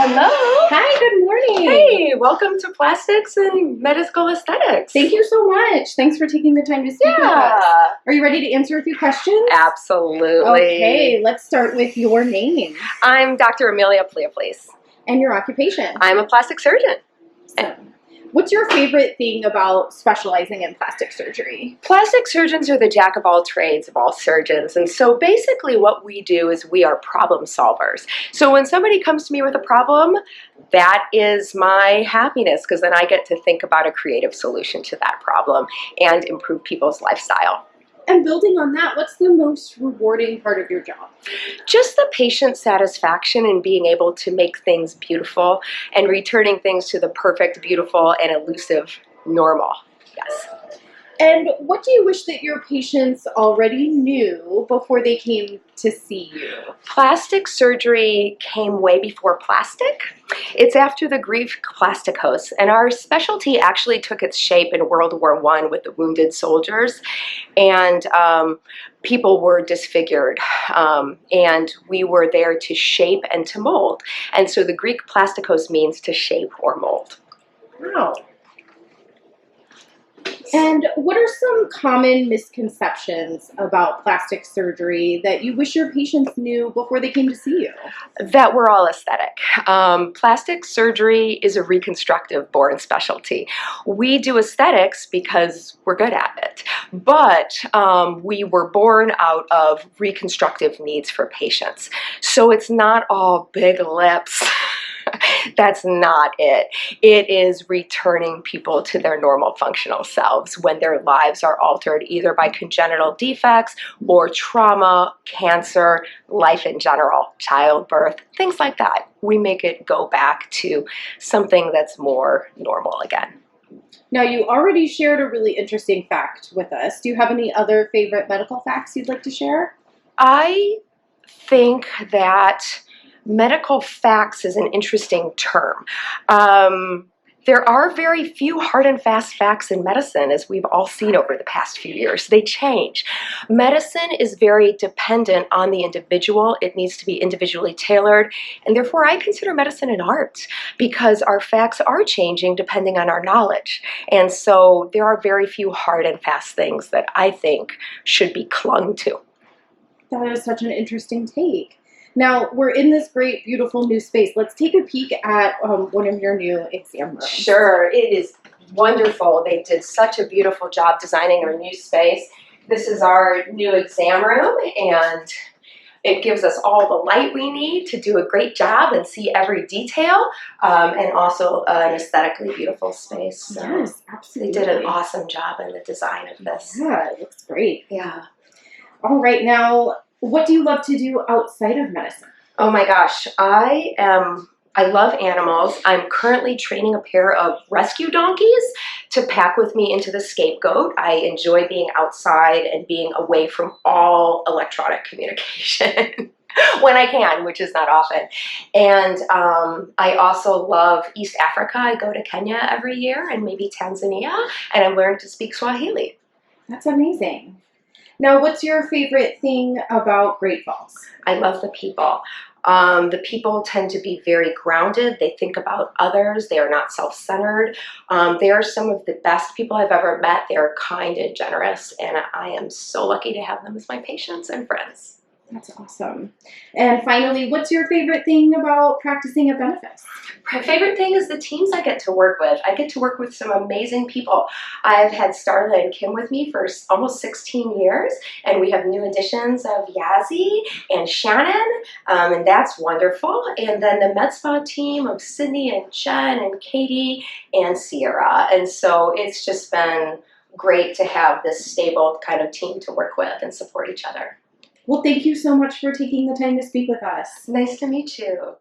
Hello. Hi, good morning. Hey, welcome to Plastics and Medical Aesthetics. Thank you so much. Thanks for taking the time to speak with us. Are you ready to answer a few questions? Absolutely. Okay, let's start with your name. I'm Dr. Emilia Ploplys. And your occupation. I'm a plastic surgeon. So, what's your favorite thing about specializing in plastic surgery? Plastic surgeons are the jack of all trades of all surgeons. And so basically what we do is we are problem solvers. So when somebody comes to me with a problem, that is my happiness, because then I get to think about a creative solution to that problem and improve people's lifestyle. And building on that, what's the most rewarding part of your job? Just the patient satisfaction in being able to make things beautiful and returning things to the perfect, beautiful, and elusive normal. Yes. And what do you wish that your patients already knew before they came to see you? Plastic surgery came way before plastic. It's after the Greek plasticos, and our specialty actually took its shape in World War I with the wounded soldiers, and people were disfigured, and we were there to shape and to mold. And so the Greek plasticos means to shape or mold. Wow. And what are some common misconceptions about plastic surgery that you wish your patients knew before they came to see you? That we're all aesthetic. Plastic surgery is a reconstructive born specialty. We do aesthetics because we're good at it, but we were born out of reconstructive needs for patients. So it's not all big lips. That's not it. It is returning people to their normal functional selves when their lives are altered either by congenital defects or trauma, cancer, life in general, childbirth, things like that. We make it go back to something that's more normal again. Now, you already shared a really interesting fact with us. Do you have any other favorite medical facts you'd like to share? I think that medical facts is an interesting term. There are very few hard and fast facts in medicine, as we've all seen over the past few years. They change. Medicine is very dependent on the individual. It needs to be individually tailored, and therefore I consider medicine an art, because our facts are changing depending on our knowledge. And so there are very few hard and fast things that I think should be clung to. That is such an interesting take. Now, we're in this great, beautiful new space. Let's take a peek at one of your new exam rooms. Sure, it is wonderful. They did such a beautiful job designing our new space. This is our new exam room, and it gives us all the light we need to do a great job and see every detail, and also an aesthetically beautiful space. So yes, absolutely. They did an awesome job in the design of this. Yeah, it looks great. Yeah. All right, now, what do you love to do outside of medicine? Oh my gosh, I love animals. I'm currently training a pair of rescue donkeys to pack with me into the scapegoat. I enjoy being outside and being away from all electronic communication when I can, which is not often. And I also love East Africa. I go to Kenya every year and maybe Tanzania, and I'm learning to speak Swahili. That's amazing. Now, what's your favorite thing about Great Falls? I love the people. The people tend to be very grounded. They think about others. They are not self-centered. They are some of the best people I've ever met. They are kind and generous, and I am so lucky to have them as my patients and friends. That's awesome. And finally, what's your favorite thing about practicing at Benefis? My favorite thing is the teams I get to work with. I get to work with some amazing people. I've had Starla and Kim with me for almost 16 years, and we have new additions of Yazzie and Shannon, and that's wonderful. And then the Med Spa team of Sydney and Jen and Katie and Sierra. And so it's just been great to have this stable kind of team to work with and support each other. Well, thank you so much for taking the time to speak with us. Nice to meet you.